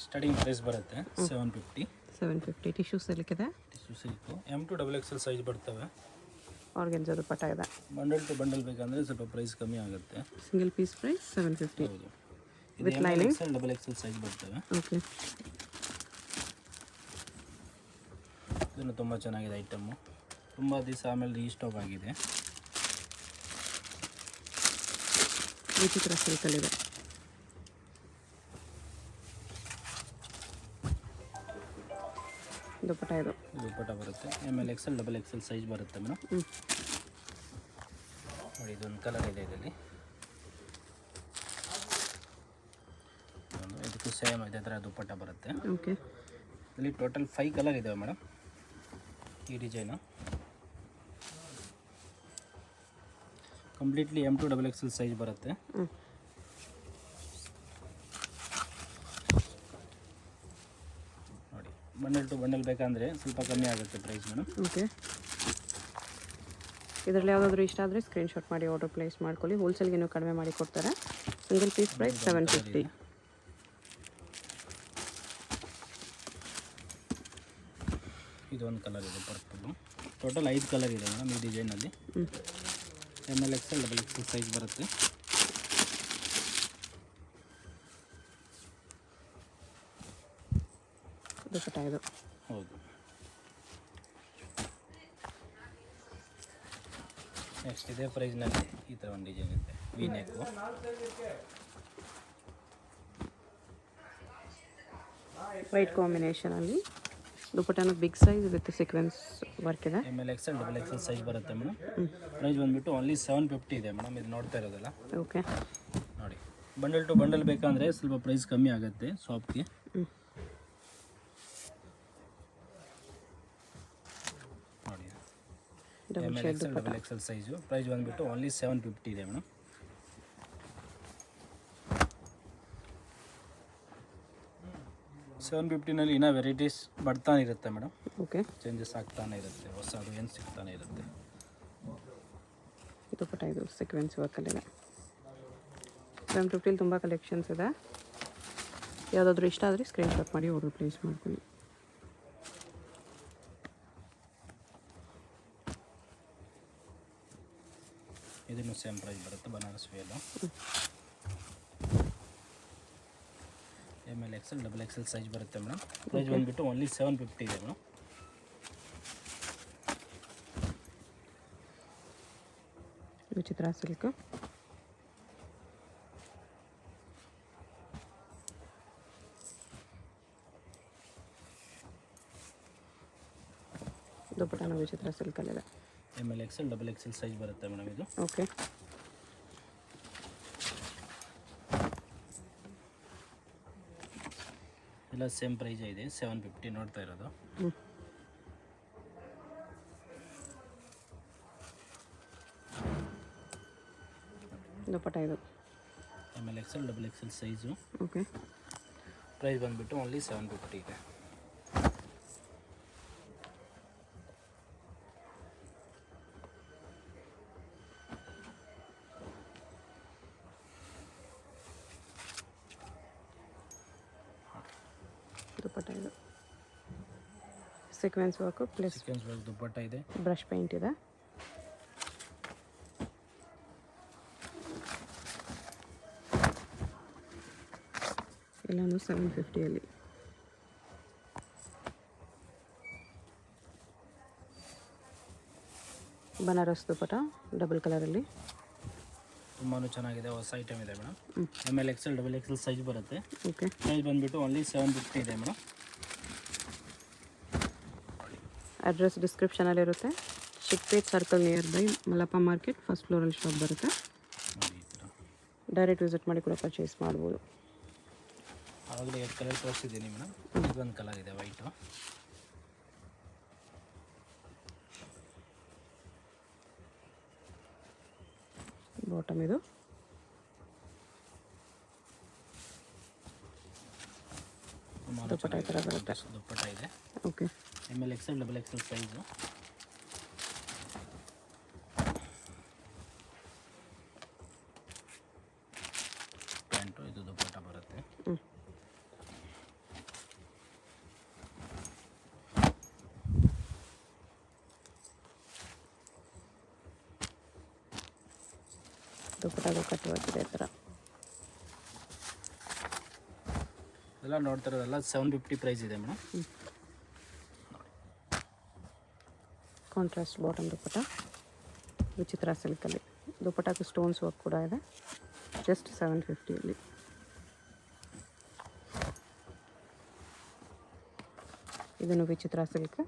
Starting price ಬರುತ್ತೆ 750. 750. Tissue silk ಇದೆ. Tissue silk M2 XXL size ಬರ್ತವೆ. ಆರ್ಗೆನ್ಜಾ ದುಪ್ಪಟ್ಟ ಇದೆ. ಬಂಡಲ್ ಟು ಬಂಡಲ್ ಬೇಕಂದರೆ ಸ್ವಲ್ಪ ಪ್ರೈಸ್ ಕಮ್ಮಿ ಆಗುತ್ತೆ. Single piece price 750. ಹೌದು. ಇದು MXL XXL ಸೈಜ್ ಬರ್ತವೆ. ಓಕೆ. ಇದನ್ನು ತುಂಬ ಚೆನ್ನಾಗಿದೆ ಐಟಮ್ಮು. ತುಂಬ ದಿವಸ ಆಮೇಲೆ ರೀಸ್ಟಾಕ್ ಆಗಿದೆ. ವಿಚಿತ್ರ ಸಿಲ್ಕಲ್ಲಿದೆ. ದುಪ್ಪಟ್ಟ ಇದು. ದುಪ್ಪಟ್ಟ ಬರುತ್ತೆ. MXL XXL ಸೈಜ್ ಬರುತ್ತೆ ಮೇಡಮ್. ನೋಡಿ ಇದೊಂದು ಕಲರ್ ಇದೆ ಇದರಲ್ಲಿ. ಇದಕ್ಕೂ ಸೇಮ್ ಇದೇ ಥರ ದುಪ್ಪಟ್ಟ ಬರುತ್ತೆ. ಓಕೆ. ಇಲ್ಲಿ ಟೋಟಲ್ 5 ಕಲರ್ ಇದಾವೆ ಮೇಡಮ್. ಈ design completely M2 XXL size ಬರುತ್ತೆ. ನೋಡಿ ಬಂಡಲ್ ಟು ಬಂಡಲ್ ಬೇಕಂದರೆ ಸ್ವಲ್ಪ ಕಮ್ಮಿ ಆಗುತ್ತೆ ಪ್ರೈಸ್ ಮೇಡಮ್. ಓಕೆ. ಇದರಲ್ಲಿ ಯಾವುದಾದ್ರೂ ಇಷ್ಟ ಆದರೆ ಸ್ಕ್ರೀನ್ಶಾಟ್ ಮಾಡಿ ಆರ್ಡರ್ ಪ್ಲೇಸ್ ಮಾಡ್ಕೊಳ್ಳಿ. ಹೋಲ್ಸೇಲ್ಗೆ ಇನ್ನೂ ಕಡಿಮೆ ಮಾಡಿ ಕೊಡ್ತಾರೆ. Single piece price 750. ಇದೊಂದು ಕಲರ್ ಇದೆ ಪರ್ಪಲ್ಲು. ಟೋಟಲ್ 5 ಕಲರ್ ಇದೆ ಮೇಡಮ್ ಈ ಡಿಸೈನಲ್ಲಿ. MXL XXL ಸೈಜ್ ಬರುತ್ತೆ. ದುಪ್ಪಟ್ಟ ಇದು. ಹೌದು. ನೆಕ್ಸ್ಟ್ ಇದೇ ಪ್ರೈಸ್ನಲ್ಲಿ ಈ ಥರ ಒಂದು ಡಿಸೈನ್ ಇದೆ. V neck. ವೈಟ್ ಕಾಂಬಿನೇಷನಲ್ಲಿ ದುಪ್ಪಟ್ಟನ big size with sequence work ಇದೆ. MXL XXL ಸೈಜ್ ಬರುತ್ತೆ ಮೇಡಮ್. ಪ್ರೈಸ್ ಬಂದುಬಿಟ್ಟು ಓನ್ಲಿ 750 ಇದೆ ಮೇಡಮ್. ಇದು ನೋಡ್ತಾ ಇರೋದಲ್ಲ. ಓಕೆ. ನೋಡಿ ಬಂಡಲ್ ಟು ಬಂಡಲ್ ಬೇಕಂದರೆ ಸ್ವಲ್ಪ ಪ್ರೈಸ್ ಕಮ್ಮಿ ಆಗುತ್ತೆ ಶಾಪ್ಗೆ. ನೋಡಿ MXL XXL ಸೈಜು. ಪ್ರೈಸ್ ಬಂದುಬಿಟ್ಟು ಓನ್ಲಿ 750 ಇದೆ ಮೇಡಮ್. $750 ಇನ್ನೂ ವೆರೈಟೀಸ್ ಬರ್ತಾನೆ ಇರುತ್ತೆ ಮೇಡಮ್. ಓಕೆ. ಚೇಂಜಸ್ ಆಗ್ತಾನೆ ಇರುತ್ತೆ. ಹೊಸದು ಏನು ಸಿಗ್ತಾನೆ ಇರುತ್ತೆ. ದುಪ್ಪಟ್ಟ ಇದು ಸೀಕ್ವೆನ್ಸ್ ವರ್ಕಲ್ಲಿದೆ. 750 ತುಂಬ ಕಲೆಕ್ಷನ್ಸ್ ಇದೆ. ಯಾವುದಾದ್ರೂ ಇಷ್ಟ ಆದರೆ ಸ್ಕ್ರೀನ್ಶಾಟ್ ಮಾಡಿ ಆರ್ಡರ್ ಪ್ಲೇಸ್ ಮಾಡ್ಕೊಳ್ಳಿ. ಇದನ್ನು ಸೇಮ್ ಪ್ರೈಸ್ ಬರುತ್ತೆ. ಬನಾರಸ್ ವೇಲು. MXL XXL ಸೈಜ್ ಬರುತ್ತೆ ಮೇಡಮ್. ಪ್ರೈಸ್ ಬಂದುಬಿಟ್ಟು ಓನ್ಲಿ 750 ಇದೆ ಮೇಡಮ್. ವಿಚಿತ್ರ ಸಿಲ್ಕ್. ದುಪ್ಪಟ್ಟನ ವಿಚಿತ್ರ ಸಿಲ್ಕಲ್ಲಿದೆ. MXL XXL ಸೈಜ್ ಬರುತ್ತೆ ಮೇಡಮ್ ಇದು. ಓಕೆ. ಎಲ್ಲ ಸೇಮ್ ಪ್ರೈಸ್ ಇದೆ. 750 ನೋಡ್ತಾ ಇರೋದು. ದುಪ್ಪಟ್ಟ ಇದು. MXL XXL size. Okay. Price ಬಂದುಬಿಟ್ಟು ಓನ್ಲಿ 750 ಇದೆ. ದುಪ್ಪಟ್ಟ ಇದು sequence work plus sequence work ದುಪ್ಪಟ್ಟ ಇದೆ. ಬ್ರಷ್ ಪೇಂಟ್ ಇದೆ. ಎಲ್ಲನೂ 750 ಬನಾರಸ್ ದುಪ್ಪಟ್ಟ ಡಬಲ್ ಕಲರಲ್ಲಿ. ತುಂಬಾ ಚೆನ್ನಾಗಿದೆ. ಹೊಸ ಐಟಮ್ ಇದೆ ಮೇಡಮ್. MXL XXL ಸೈಜ್ ಬರುತ್ತೆ. ಓಕೆ. ಪ್ರೈಸ್ ಬಂದುಬಿಟ್ಟು ಓನ್ಲಿ 750 ಇದೆ ಮೇಡಮ್. ಅಡ್ರೆಸ್ ಡಿಸ್ಕ್ರಿಪ್ಷನಲ್ಲಿರುತ್ತೆ. Chickpet circle near by Malappa market first ಫ್ಲೋರಲ್ಲಿ ಶಾಪ್ ಬರುತ್ತೆ. ಡೈರೆಕ್ಟ್ ವಿಸಿಟ್ ಮಾಡಿ ಕೂಡ ಪರ್ಚೇಸ್ ಮಾಡ್ಬೋದು. ಆವಾಗಲೇ 2 ಕಲರ್ ತೋರಿಸಿದ್ದೀನಿ ಮೇಡಮ್. ಇದೊಂದು ಕಲರ್ ಇದೆ ವೈಟು. ಬಾಟಮ್ ಇದು. ದುಪ್ಪಟ್ಟ ಈ ಥರ ಬರುತ್ತೆ. ದುಪ್ಪಟ್ಟ ಇದೆ. Okay. MXL XXL size. Pant ಇದು ದುಪ್ಪಟ್ಟ ಬರುತ್ತೆ. ದುಪ್ಪಟ್ಟಾಗೂ ಕಟ್ಟುವಾಗಿದೆ ಈ ಥರ. ಎಲ್ಲ ನೋಡ್ತಾ ಇರೋದೆಲ್ಲ 750 ಪ್ರೈಸ್ ಇದೆ ಮೇಡಮ್. ಕಾಂಟ್ರಾಸ್ಟ್ ಬಾಟಮ್ ದುಪ್ಪಟ್ಟ ವಿಚಿತ್ರ ಸಿಲ್ಕಲ್ಲಿ. ದುಪ್ಪಟ್ಟಕ್ಕೆ ಸ್ಟೋನ್ಸ್ ವರ್ಕ್ ಕೂಡ ಇದೆ. ಜಸ್ಟ್ 750 ಇದನ್ನು ವಿಚಿತ್ರ ಸಿಲ್ಕ್.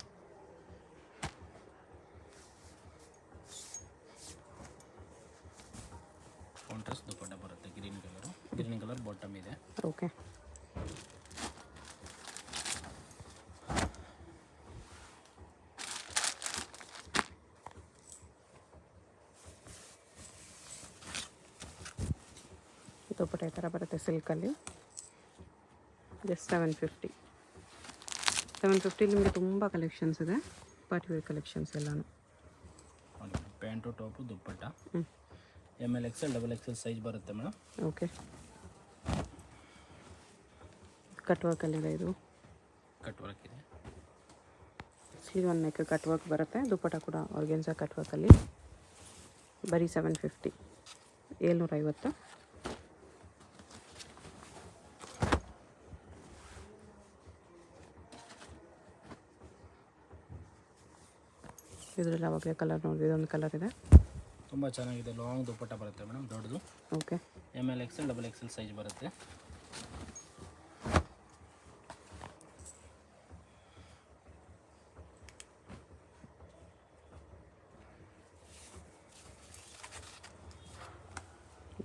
ಕಾಂಟ್ರಾಸ್ಟ್ ದುಪ್ಪಟ್ಟ ಬರುತ್ತೆ, ಗ್ರೀನ್ ಕಲರ್ ಬಾಟಮ್ ಇದೆ. ಓಕೆ. ದುಪ್ಪಟ್ಟ ಈ ಥರ ಬರುತ್ತೆ ಸಿಲ್ಕಲ್ಲಿ. ಜಸ್ಟ್ 750. 750 ನಿಮಗೆ ತುಂಬ ಕಲೆಕ್ಷನ್ಸ್ ಇದೆ, ಪಾರ್ಟಿ ವೇರ್ ಕಲೆಕ್ಷನ್ಸ್ ಎಲ್ಲಾನು. Pant top dupatta ML XL XXL size ಬರುತ್ತೆ ಮೇಡಮ್. ಓಕೆ. ಕಟ್ ವರ್ಕಲ್ಲಿದೆ, ಇದು ಕಟ್ ವರ್ಕ್ ಇದೆ. Sleeve one neck cut work ಬರುತ್ತೆ. ದುಪ್ಪಟ್ಟ ಕೂಡ ಆರ್ಗೆನ್ಸಾ ಕಟ್ ವರ್ಕಲ್ಲಿ. ಬರೀ 750, 750. ಇದರಲ್ಲಿ ಅವಾಗಲೇ ಕಲರ್ ನೋಡಿ, ಇದೊಂದು ಕಲರ್ ಇದೆ, ತುಂಬ ಚೆನ್ನಾಗಿದೆ. ಲಾಂಗ್ ದುಪ್ಪಟ್ಟ ಬರುತ್ತೆ ಮೇಡಮ್, ದೊಡ್ಡದು. Okay. ML XL XXL size ಬರುತ್ತೆ.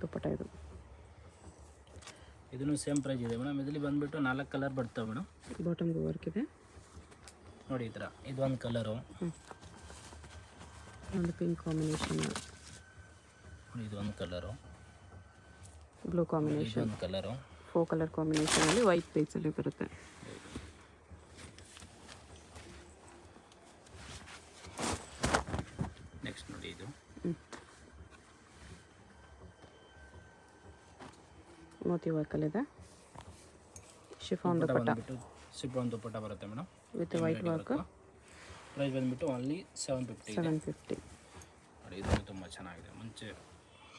ದುಪ್ಪಟ್ಟ ಇದನ್ನು ಸೇಮ್ ಪ್ರೈಸ್ ಇದೆ ಮೇಡಮ್. ಇದರಲ್ಲಿ ಬಂದುಬಿಟ್ಟು 4 ಕಲರ್ ಬರ್ತವೆ ಮೇಡಮ್. ಬಾಟಮ್ಗೂ ವರ್ಕ್ ಇದೆ ನೋಡಿ ಈ ಥರ. ಇದೊಂದು ಕಲರು, ಒಂದು ಪಿಂಕ್ ಕಾಂಬಿನೇಷನ್, ಇದೊಂದು ಕಲರು, ಬ್ಲೂ ಕಾಂಬಿನೇಷನ್, ಇದೊಂದು ಕಲರು, 4 ಕಲರ್ ಕಾಂಬಿನೇಷನಲ್ಲಿ ವೈಟ್ ಪ್ಲೇಟ್ಸಲ್ಲಿ ಬರುತ್ತೆ. ನೆಕ್ಸ್ಟ್ ನೋಡಿ ಇದು ಮೋತಿ ವರ್ಕಲ್ಲಿದೆ. ಶಿಫಾನ್ ದುಪ್ಪಟ್ಟ, ಶಿಫಾನ್ ದುಪ್ಪಟ್ಟ ಬರುತ್ತೆ madam with white work. Price ಬಂದುಬಿಟ್ಟು ಓನ್ಲಿ 750. 750. ನೋಡಿ ಇದು ತುಂಬ ಚೆನ್ನಾಗಿದೆ. ಮುಂಚೆ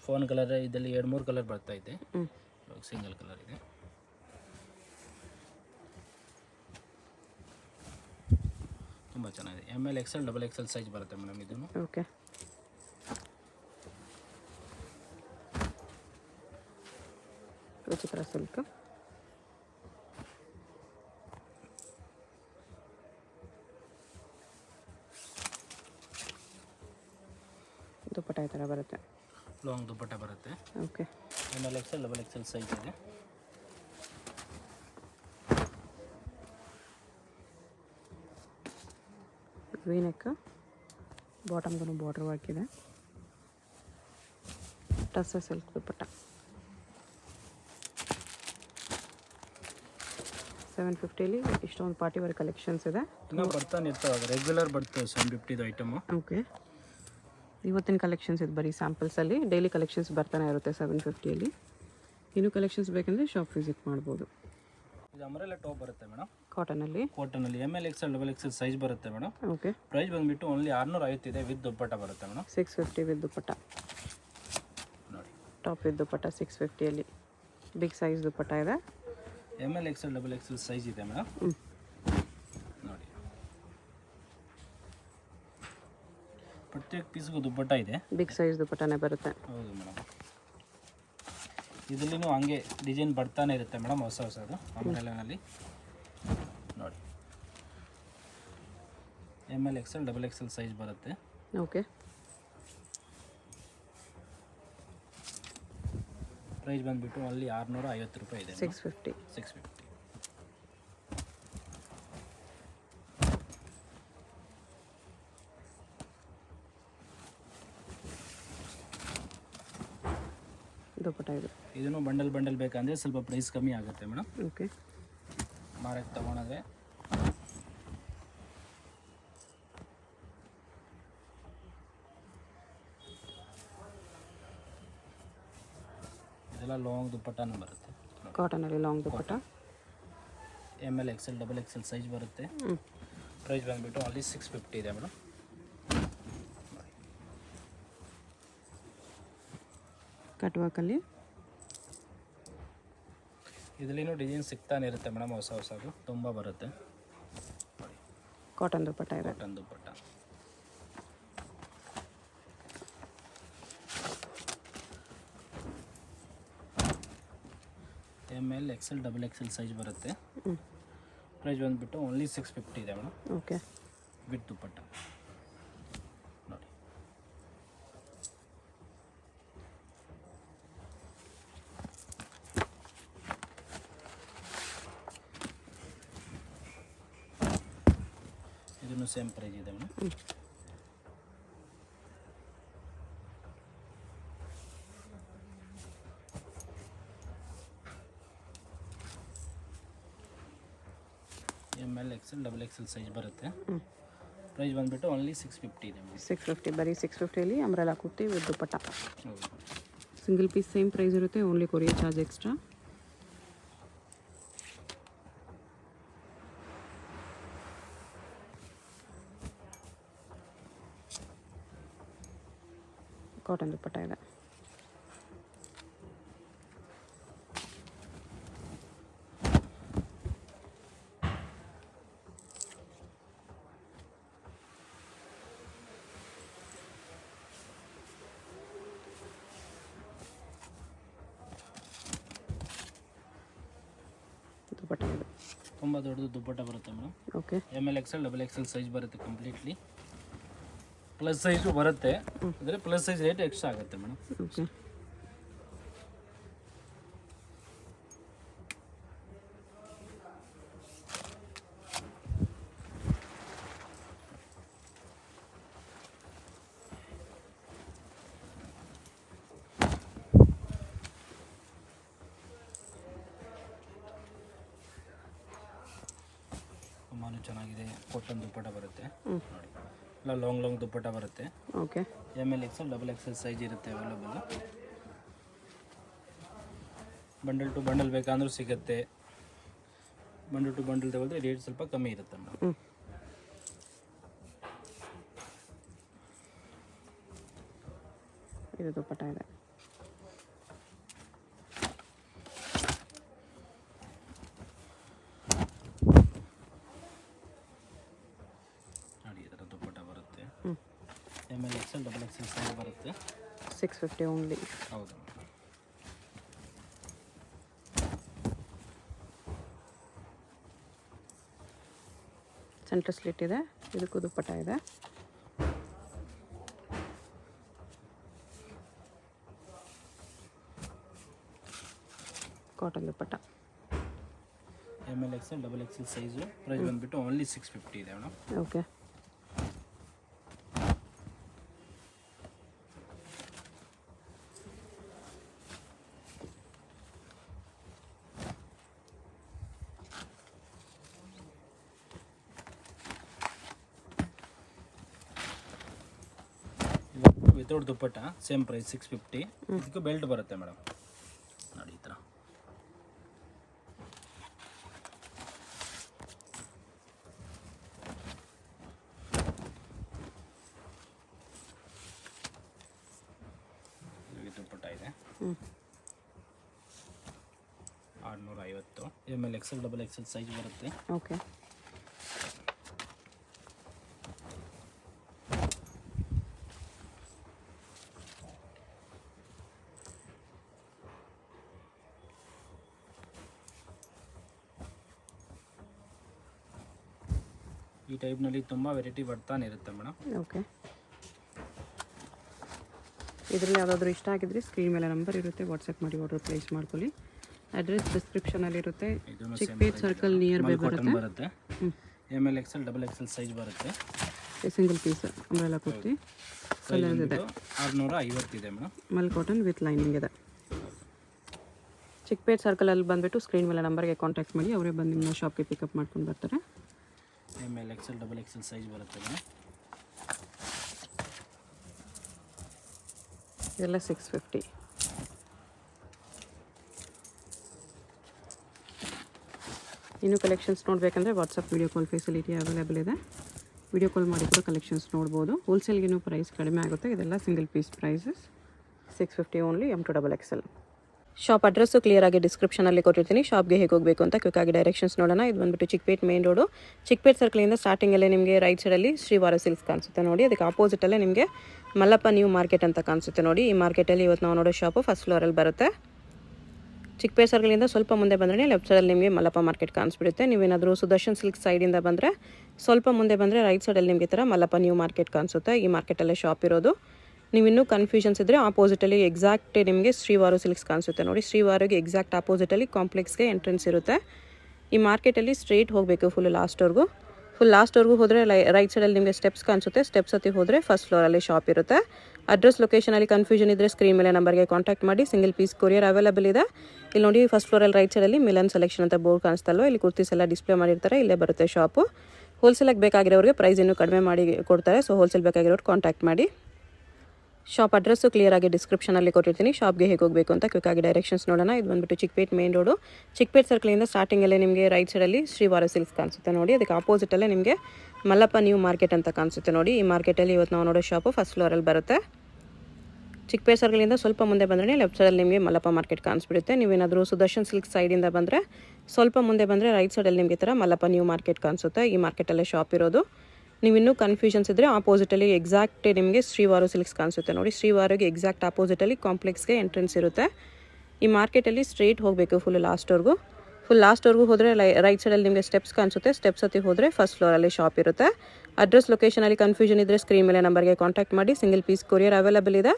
ಫೋನ್ ಕಲರ್ ಇದರಲ್ಲಿ 2-3 ಕಲರ್ ಬರ್ತೈತೆ, ಇವಾಗ ಸಿಂಗಲ್ ಕಲರ್ ಇದೆ. ತುಂಬ ಚೆನ್ನಾಗಿದೆ. ML XL XXL ಸೈಜ್ ಬರುತ್ತೆ ಮೇಡಮ್ ಇದನ್ನು. ಓಕೆ. ವಿಚಿತ್ರ ಸಿಲ್ಕ್. ದುಪ್ಪಟ್ಟ ಈ ಥರ ಬರುತ್ತೆ, ಲಾಂಗ್ ದುಪ್ಪಟ್ಟ ಬರುತ್ತೆ. Okay. ML XL XXL size ಇದೆ. ವಿ ನೆಕ್, ಬಾಟಮ್ಗೂ ಬಾರ್ಡರ್ ವರ್ಕ್ ಇದೆ. ಟಸ್ಸ ಸಿಲ್ಕ್ ದುಪ್ಪಟ್ಟ. 750 ಇಷ್ಟೊಂದು ಪಾರ್ಟಿ ವೇರ್ ಕಲೆಕ್ಷನ್ಸ್ ಇದೆ. ಇನ್ನೂ ಬರ್ತಾನೆ ಇರ್ತವೆ, ರೆಗ್ಯುಲರ್ ಬರ್ತವೆ 750 ಐಟಮು. ಓಕೆ. ಇವತ್ತಿನ ಕಲೆಕ್ಷನ್ಸ್ ಇದು ಬರೀ ಸ್ಯಾಂಪಲ್ಸಲ್ಲಿ. ಡೈಲಿ ಕಲೆಕ್ಷನ್ಸ್ ಬರ್ತಾನೆ ಇರುತ್ತೆ 750. ಇನ್ನೂ ಕಲೆಕ್ಷನ್ಸ್ ಬೇಕಂದರೆ ಶಾಪ್ ವಿಸಿಟ್ ಮಾಡ್ಬೋದು. ಇದು ಅಂಬ್ರೆಲಾ ಟಾಪ್ ಬರುತ್ತೆ ಮೇಡಮ್, ಕಾಟನಲ್ಲಿ. ML XL XXL ಸೈಜ್ ಬರುತ್ತೆ ಮೇಡಮ್. ಓಕೆ. ಪ್ರೈಸ್ ಬಂದುಬಿಟ್ಟು ಓನ್ಲಿ 650 ಇದೆ. ವಿತ್ ದುಪ್ಪಟ್ಟ ಬರುತ್ತೆ ಮೇಡಮ್. 650 ವಿತ್ ದುಪ್ಪಟ್ಟ. ನೋಡಿ top with dupatta 650. Big size dupatta ಇದೆ. ML XL XXL ಸೈಜ್ ಇದೆ ಮೇಡಮ್. ನೋಡಿ ಪ್ರತ್ಯೇಕ ಪೀಸ್ಗೂ ದುಪ್ಪಟ್ಟ ಇದೆ. ಬಿಗ್ ಸೈಜ್ ದುಪ್ಪಟ್ಟನೇ ಬರುತ್ತೆ. ಹೌದು ಮೇಡಮ್. ಇದರಲ್ಲಿನೂ ಹಂಗೆ ಡಿಸೈನ್ ಬರ್ತಾನೆ ಇರುತ್ತೆ ಮೇಡಮ್, ಹೊಸದು ಅಂಬ್ರೆಲಾನಲ್ಲಿ. ನೋಡಿ ML XL XXL ಸೈಜ್ ಬರುತ್ತೆ. ಓಕೆ. ಪ್ರೈಸ್ ಬಂದುಬಿಟ್ಟು ಅಲ್ಲಿ 650 ರೂಪಾಯಿ ಇದೆ. 650. 650. ದುಪ್ಪಟ್ಟ ಇದು. ಇದನ್ನು ಬಂಡಲ್ ಬೇಕಂದರೆ ಸ್ವಲ್ಪ ಪ್ರೈಸ್ ಕಮ್ಮಿ ಆಗುತ್ತೆ ಮೇಡಮ್. ಓಕೆ. ಮಾರಕ್ಕೆ ತೊಗೊಳೋದ್ರೆ ಇದೆಲ್ಲ ಲಾಂಗ್ ದುಪ್ಪಟ್ಟನೂ ಬರುತ್ತೆ. ಕಾಟನಲ್ಲಿ ಲಾಂಗ್ ದುಪ್ಪಟ್ಟ. ML XL XXL ಸೈಜ್ ಬರುತ್ತೆ. ಪ್ರೈಸ್ ಬಂದುಬಿಟ್ಟು ಅಲ್ಲಿ 650 ಇದೆ ಮೇಡಮ್. ಕಟ್ ವರ್ಕಲ್ಲಿ. ಇದರಲ್ಲಿನೂ ಡಿಸೈನ್ ಸಿಗ್ತಾನೆ ಇರುತ್ತೆ ಮೇಡಮ್, ಹೊಸದು ತುಂಬ ಬರುತ್ತೆ. ಕಾಟನ್ ದುಪ್ಪಟ್ಟ ಇದೆ. Cotton dupatta. ML XL XXL size ಬರುತ್ತೆ. ಪ್ರೈಸ್ ಬಂದುಬಿಟ್ಟು ಓನ್ಲಿ 650 ಇದೆ ಮೇಡಮ್. ಓಕೆ. ವಿತ್ ದುಪ್ಪಟ್ಟ ನೋಡಿ. ಇದನ್ನು ಸೇಮ್ ಪ್ರೈಸ್ ಇದೆ madam. ML XL XXL size ಬರುತ್ತೆ. ಪ್ರೈಸ್ ಬಂದುಬಿಟ್ಟು ಓನ್ಲಿ 650 ಇದೆ ಮೇಡಮ್. 650, ಬರೀ 650ಲಿ ಅಂಬ್ರೆಲಾ ಕುರ್ತಿ ವಿತ್ ದುಪ್ಪಟ್ಟ. ಹೌದು. ಸಿಂಗಲ್ ಪೀಸ್ ಸೇಮ್ ಪ್ರೈಸ್ ಇರುತ್ತೆ, only courier charge extra. Cotton dupatta ಇದೆ. ದುಪ್ಪಟ್ಟ ಇದೆ. ತುಂಬ ದೊಡ್ಡದು ದುಪ್ಪಟ್ಟ ಬರುತ್ತೆ madam. Okay. ML XL XXL size ಬರುತ್ತೆ ಕಂಪ್ಲೀಟ್ಲಿ. ಪ್ಲಸ್ ಸೈಜು ಬರುತ್ತೆ, ಅಂದರೆ ಪ್ಲಸ್ ಸೈಜ್ ರೇಟ್ ಎಕ್ಸ್ಟ್ರಾ ಆಗುತ್ತೆ ಮೇಡಮ್. ಓಕೆ. ತುಂಬಾ ಚೆನ್ನಾಗಿದೆ. ಕಾಟನ್ ದುಪ್ಪಟ್ಟ ಬರುತ್ತೆ ನೋಡಿ. ಇಲ್ಲ ಲಾಂಗ್ ದುಪ್ಪಟ್ಟ ಬರುತ್ತೆ. Okay. ML XL XXL size ಇರುತ್ತೆ ಅವೈಲೇಬಲ್. ಬಂಡಲ್ ಟು ಬಂಡಲ್ ಬೇಕಂದ್ರೂ ಸಿಗುತ್ತೆ. ಬಂಡಲ್ ಟು ಬಂಡಲ್ ತಗೊಳ್ದ್ರೆ ರೇಟ್ ಸ್ವಲ್ಪ ಕಮ್ಮಿ ಇರುತ್ತೆ ಮೇಡಮ್. ಇದು ದುಪ್ಪಟ್ಟ ಇದೆ. ನೋಡಿ ಇದರ ದುಪ್ಪಟ್ಟ ಬರುತ್ತೆ. ML XL XXL ಸೈಜ್ ಬರುತ್ತೆ. 650 ಓನ್ಲಿ. ಹೌದು. ಸೆಂಟರ್ ಸ್ಲಿಟ್ ಇದೆ, ಇದಕ್ಕೂ ದುಪ್ಪಟ್ಟ ಇದೆ. Cotton dupatta. ML XL XXL size. Price ಬಂದುಬಿಟ್ಟು ಓನ್ಲಿ 650 ಇದೆ madam. Okay. Without dupatta same price 650. ಇದಕ್ಕೆ ಬೆಲ್ಟ್ ಬರುತ್ತೆ ಮೇಡಮ್ ನೋಡಿ ಈ ಥರ. ದುಪ್ಪಟ್ಟ ಇದೆ. 650. ML XL XXL ಸೈಜ್ ಬರುತ್ತೆ. ಓಕೆ. ಈ ಟೈಪ್ನಲ್ಲಿ ತುಂಬ ವೆರೈಟಿ ಬರ್ತಾನೆ ಇರುತ್ತೆ ಮೇಡಮ್. ಓಕೆ. ಇದರಲ್ಲಿ ಯಾವುದಾದ್ರೂ ಇಷ್ಟ ಆಗಿದ್ರೆ ಸ್ಕ್ರೀನ್ ಮೇಲೆ ನಂಬರ್ ಇರುತ್ತೆ, ವಾಟ್ಸಪ್ ಮಾಡಿ ಆರ್ಡರ್ ಪ್ಲೇಸ್ ಮಾಡ್ಕೊಳ್ಳಿ. ಅಡ್ರೆಸ್ ಡಿಸ್ಕ್ರಿಪ್ಷನಲ್ಲಿ ಇರುತ್ತೆ. ಚಿಕ್ಕಪೇಟ್ ಸರ್ಕಲ್ ನಿಯರ್ ಬೈ ಬರುತ್ತೆ. ML XL XXL ಸೈಜ್ ಬರುತ್ತೆ. Single piece umbrella kurti. Colours ಇದೆ. 650 ಇದೆ madam. Mal cotton with lining ಇದೆ. ಚಿಕ್ಕಪೇಟ್ ಸರ್ಕಲಲ್ಲಿ ಬಂದುಬಿಟ್ಟು ಸ್ಕ್ರೀನ್ ಮೇಲೆ ನಂಬರ್ಗೆ ಕಾಂಟ್ಯಾಕ್ಟ್ ಮಾಡಿ, ಅವರೇ ಬಂದು ನಿಮ್ಮ ಶಾಪ್ಗೆ ಪಿಕಪ್ ಮಾಡ್ಕೊಂಡು ಬರ್ತಾರೆ. ML XL XXL ಸೈಜ್ ಬರುತ್ತೆ ಮೇಡಮ್. ಇದೆಲ್ಲ 650. ಇನ್ನು ಕಲೆಕ್ಷನ್ಸ್ ನೋಡಬೇಕಂದ್ರೆ WhatsApp video call facility available ಇದೆ. ವೀಡಿಯೋ ಕಾಲ್ ಮಾಡಿ ಕೂಡ ಕಲೆಕ್ಷನ್ಸ್ ನೋಡ್ಬೋದು. ಹೋಲ್ಸೇಲ್ಗಿನೂ ಪ್ರೈಸ್ ಕಡಿಮೆ ಆಗುತ್ತೆ. ಇದೆಲ್ಲ single piece prices. 650 only M2XXL. Shop address ಕ್ಲಿಯರಾಗಿ ಡಿಸ್ಕ್ರಿಪ್ಷನಲ್ಲಿ ಕೊಟ್ಟಿರ್ತೀನಿ. ಶಾಪ್ಗೆ ಹೇಗೆ ಹೋಗಬೇಕು ಅಂತ ಕ್ವಿಕ್ಕಾಗಿ ಡೈರೆಕ್ಷನ್ಸ್ ನೋಡೋಣ. ಇದು ಬಂದುಬಿಟ್ಟು ಚಿಕ್ಕಪೇಟ್ ಮೇನ್ ರೋಡು. ಚಿಕ್ಕಪೇಟ್ ಸರ್ಕಲಿಂದ ಸ್ಟಾರ್ಟಿಂಗಲ್ಲೇ ನಿಮಗೆ ರೈಟ್ ಸೈಡಲ್ಲಿ ಶ್ರೀವಾರ ಸಿಲ್ಕ್ಸ್ ಕಾಣಿಸುತ್ತೆ ನೋಡಿ. ಅದಕ್ಕೆ ಆಪೋಸಿಟಲ್ಲೇ ನಿಮಗೆ ಮಲ್ಲಪ್ಪ ನ್ಯೂ ಮಾರ್ಕೆಟ್ ಅಂತ ಕಾಣಿಸುತ್ತೆ ನೋಡಿ. ಈ ಮಾರ್ಕೆಟಲ್ಲಿ ಇವತ್ತು ನಾವು ನೋಡೋ ಶಾಪು ಫಸ್ಟ್ ಫ್ಲೋರಲ್ಲಿ ಬರುತ್ತೆ. ಚಿಕ್ಕಪೇಟ್ ಸರ್ಕಲಿಂದ ಸ್ವಲ್ಪ ಮುಂದೆ ಬಂದರೆ ಲೆಫ್ಟ್ ಸೈಡಲ್ಲಿ ನಿಮಗೆ ಮಲ್ಲಪ್ಪ ಮಾರ್ಕೆಟ್ ಕಾಣಿಸ್ಬಿಡುತ್ತೆ. ನೀವೇನಾದರೂ ಸುದರ್ಶನ್ ಸಿಲ್ಕ್ ಸೈಡಿಂದ ಬಂದರೆ ಸ್ವಲ್ಪ ಮುಂದೆ ಬಂದರೆ ರೈಟ್ ಸೈಡಲ್ಲಿ ನಿಮಗೆ ಈ ಥರ ಮಲ್ಲಪ್ಪ ನ್ಯೂ ಮಾರ್ಕೆಟ್ ಕಾಣಿಸುತ್ತೆ. ಈ ಮಾರ್ಕೆಟಲ್ಲೇ ಶಾಪ್ ಇರೋದು. ನೀವಿನ್ನೂ ಕನ್ಫ್ಯೂಷನ್ಸ್ ಇದ್ದರೆ ಆಪೋಸಿಟಲ್ಲಿ ಎಕ್ಸಾಕ್ಟ್ ನಿಮಗೆ ಶ್ರೀವಾರು ಸಿಲ್ಕ್ಸ್ ಕಾಣಿಸುತ್ತೆ ನೋಡಿ. ಶ್ರೀವಾರಿಗೆ ಎಕ್ಸಾಕ್ಟ್ ಆಪೋಸಿಟಲ್ಲಿ ಕಾಂಪ್ಲೆಕ್ಸ್ಗೆ ಎಂಟ್ರೆನ್ಸ್ ಇರುತ್ತೆ. ಈ ಮಾರ್ಕೆಟಲ್ಲಿ ಸ್ಟ್ರೇಟ್ ಹೋಗಬೇಕು ಫುಲ್ ಲಾಸ್ಟ್ವರೆಗೂ ಹೋದರೆ ರೈಟ್ ಸೈಡಲ್ಲಿ ನಿಮಗೆ ಸ್ಟೆಪ್ಸ್ ಕಾಣಿಸುತ್ತೆ. ಸ್ಟೆಪ್ಸ್ ಹತ್ತಿ ಹೋದರೆ ಫಸ್ಟ್ ಫ್ಲೋರಲ್ಲಿ ಶಾಪ್ ಇರುತ್ತೆ. ಅಡ್ರೆಸ್ ಲೊಕೇಶನಲ್ಲಿ ಕನ್ಫ್ಯೂಷನ್ ಇದ್ದರೆ ಸ್ಕ್ರೀನ್ ಮೇಲೆ ನಂಬರ್ಗೆ ಕಾಂಟ್ಯಾಕ್ಟ್ ಮಾಡಿ. ಸಿಂಗಲ್ ಪೀಸ್ ಕೊರಿಯರ್ ಅವೈಲೇಬಲ್ ಇದೆ. ಇಲ್ಲಿ ನೋಡಿ ಫಸ್ಟ್ ಫ್ಲೋರಲ್ಲಿ ರೈಟ್ ಸೈಡಲ್ಲಿ ಮಿಲನ್ ಸೆಲೆಕ್ಷನ್ ಅಂತ ಬೋರ್ಡ್ ಕಾಣಿಸ್ತಲ್ವ, ಇಲ್ಲಿ ಕುರ್ತೀಸ್ ಎಲ್ಲ ಡಿಸ್ಪ್ಲೇ ಮಾಡಿರ್ತಾರೆ. ಇಲ್ಲೇ ಬರುತ್ತೆ ಶಾಪು. ಹೋಲ್ಸೇಲಾಗಿ ಬೇಕಾಗಿರೋರಿಗೆ ಪ್ರೈಸ್ ಇನ್ನೂ ಕಡಿಮೆ ಮಾಡಿ ಕೊಡ್ತಾರೆ. ಸೊ ಹೋಲ್ಸೇಲ್ ಬೇಕಾಗಿರೋರು ಕಾಂಟ್ಯಾಕ್ಟ್ ಮಾಡಿ. ಶಾಪ್ ಅಡ್ರೆಸ್ಸು ಕ್ಲಿಯರಾಗಿ ಡಿಸ್ಕ್ರಿಪ್ಷನಲ್ಲಿ ಕೊಟ್ಟಿರ್ತೀನಿ. ಶಾಪ್ಗೆ ಹೇಗೆ ಹೋಗಬೇಕು ಅಂತ ಕ್ವಿಕ್ಕಾಗಿ ಡೈರೆಕ್ಷನ್ಸ್ ನೋಡೋಣ. ಇದು ಬಂದುಬಿಟ್ಟು ಚಿಕ್ಕಪೇಟ್ ಮೇನ್ ರೋಡು. ಚಿಕ್ಕಪೇಟ್ ಸರ್ಕಲಿಂದ ಸ್ಟಾರ್ಟಿಂಗಲ್ಲೇ ನಿಮಗೆ ರೈಟ್ ಸೈಡಲ್ಲಿ ಶ್ರೀವಾರ ಸಿಲ್ಕ್ಸ್ ಕಾಣಿಸುತ್ತೆ ನೋಡಿ. ಅದಕ್ಕೆ ಆಪೋಸಿಟಲ್ಲೇ ನಿಮಗೆ ಮಲ್ಲಪ್ಪ ನ್ಯೂ ಮಾರ್ಕೆಟ್ ಅಂತ ಕಾಣಿಸುತ್ತೆ ನೋಡಿ. ಈ ಮಾರ್ಕೆಟಲ್ಲಿ ಇವತ್ತು ನಾವು ನೋಡೋ ಶಾಪು ಫಸ್ಟ್ ಫ್ಲೋರಲ್ಲಿ ಬರುತ್ತೆ. ಚಿಕ್ಕಪೇಟ್ ಸರ್ಕಲಿಂದ ಸ್ವಲ್ಪ ಮುಂದೆ ಬಂದರೆ ಲೆಫ್ಟ್ ಸೈಡಲ್ಲಿ ನಿಮಗೆ ಮಲ್ಲಪ್ಪ ಮಾರ್ಕೆಟ್ ಕಾಣಿಸ್ಬಿಡುತ್ತೆ. ನೀವೇನಾದರೂ ಸುದರ್ಶನ್ ಸಿಲ್ಕ್ ಸೈಡಿಂದ ಬಂದರೆ ಸ್ವಲ್ಪ ಮುಂದೆ ಬಂದರೆ ರೈಟ್ ಸೈಡಲ್ಲಿ ನಿಮಗೆ ಈ ಥರ ಮಲ್ಲಪ್ಪ ನ್ಯೂ ಮಾರ್ಕೆಟ್ ಕಾಣಿಸುತ್ತೆ. ಈ ಮಾರ್ಕೆಟಲ್ಲೇ ಶಾಪ್ ಇರೋದು. ನೀವಿನ್ನೂ ಕನ್ಫ್ಯೂಷನ್ಸ್ ಇದ್ದರೆ ಆಪೋಸಿಟಲ್ಲಿ ಎಕ್ಸಾಕ್ಟ್ ನಿಮಗೆ ಶ್ರೀವಾರು ಸಿಲ್ಕ್ಸ್ ಕಾಣಿಸುತ್ತೆ ನೋಡಿ. ಶ್ರೀವಾರಿಗೆ ಎಕ್ಸಾಕ್ಟ್ ಆಪೋಸಿಟಲ್ಲಿ ಕಾಂಪ್ಲೆಕ್ಸ್ಗೆ ಎಂಟ್ರೆನ್ಸ್ ಇರುತ್ತೆ. ಈ ಮಾರ್ಕೆಟಲ್ಲಿ ಸ್ಟ್ರೇಟ್ ಹೋಗಬೇಕು ಫುಲ್ ಲಾಸ್ಟ್ವರೆಗೂ ಹೋದರೆ ರೈಟ್ ಸೈಡಲ್ಲಿ ನಿಮಗೆ ಸ್ಟೆಪ್ಸ್ ಕಾಣಿಸುತ್ತೆ. ಸ್ಟೆಪ್ಸ್ ಹತ್ತಿ ಹೋದರೆ ಫಸ್ಟ್ ಫ್ಲೋರಲ್ಲಿ ಶಾಪ್ ಇರುತ್ತೆ. ಅಡ್ರೆಸ್ ಲೊಕೇಶನಲ್ಲಿ ಕನ್ಫ್ಯೂಷನ್ ಇದ್ದರೆ ಸ್ಕ್ರೀನ್ ಮೇಲೆ ನಂಬರ್ಗೆ ಕಾಂಟ್ಯಾಕ್ಟ್ ಮಾಡಿ. ಸಿಂಗಲ್ ಪೀಸ್ ಕೊರಿಯರ್ ಅವೈಲೇಬಲ್ ಇದೆ.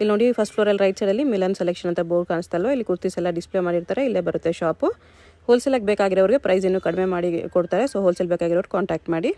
ಇಲ್ಲಿ ನೋಡಿ ಫಸ್ಟ್ ಫ್ಲೋರಲ್ಲಿ ರೈಟ್ ಸೈಡಲ್ಲಿ ಮಿಲನ್ ಸೆಲೆಕ್ಷನ್ ಅಂತ ಬೋರ್ಡ್ ಕಾಣಿಸ್ತಲ್ವ, ಇಲ್ಲಿ ಕುರ್ತೀಸ್ ಎಲ್ಲ ಡಿಸ್ಪ್ಲೇ ಮಾಡಿರ್ತಾರೆ. ಇಲ್ಲೇ ಬರುತ್ತೆ ಶಾಪು. ಹೋಲ್ಸೇಲಾಗಿ ಬೇಕಾಗಿರೋರಿಗೆ ಪ್ರೈಸ್ ಇನ್ನೂ ಕಡಿಮೆ ಮಾಡಿ ಕೊಡ್ತಾರೆ. ಸೊ ಹೋಲ್ಸೇಲ್ ಬೇಕಾಗಿರೋರು ಕಾಂಟ್ಯಾಕ್ಟ್ ಮಾಡಿ.